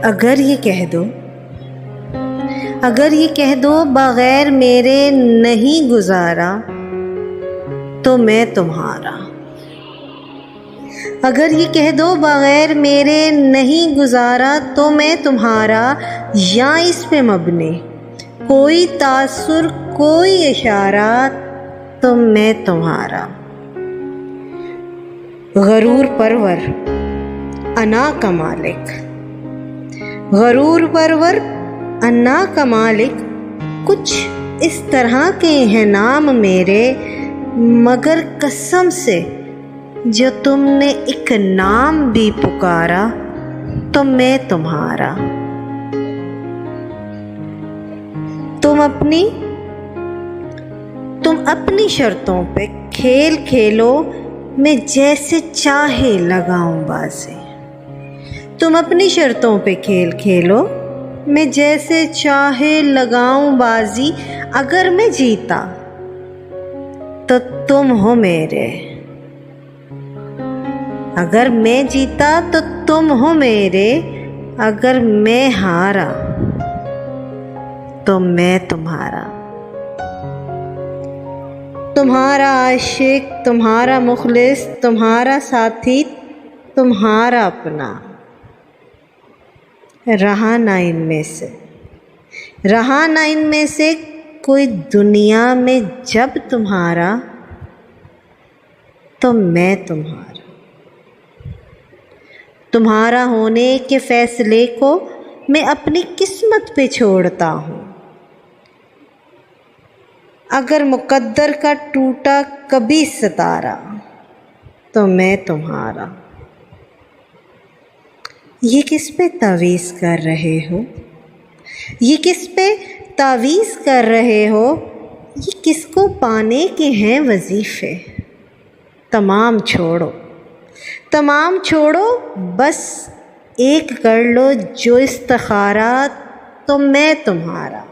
اگر یہ کہہ دو بغیر میرے نہیں گزارا تو میں تمہارا. اگر یہ کہہ دو بغیر میرے نہیں گزارا تو میں تمہارا، یا اس پہ مبنی کوئی تاثر کوئی اشارہ تو میں تمہارا. غرور پرور انا کا مالک، غرور پرور انا کا مالک، کچھ اس طرح کے ہیں نام میرے، مگر قسم سے جو تم نے ایک نام بھی پکارا تو میں تمہارا. تم اپنی شرطوں پہ کھیل کھیلو، میں جیسے چاہے لگاؤں بازی. تم اپنی شرطوں پہ کھیل کھیلو، میں جیسے چاہے لگاؤں بازی. اگر میں جیتا تو تم ہو میرے، اگر میں جیتا تو تم ہو میرے، اگر میں ہارا تو میں تمہارا. تمہارا عاشق، تمہارا مخلص، تمہارا ساتھی، تمہارا اپنا. رہا نہ ان میں سے کوئی دنیا میں جب تمہارا تو میں تمہارا. تمہارا ہونے کے فیصلے کو میں اپنی قسمت پہ چھوڑتا ہوں. اگر مقدر کا ٹوٹا کبھی ستارہ تو میں تمہارا. یہ کس پہ تعویذ کر رہے ہو، یہ کس پہ تعویذ کر رہے ہو، یہ کس کو پانے کے ہیں وظیفے. تمام چھوڑو بس ایک کر لو جو استخارہ تو میں تمہارا.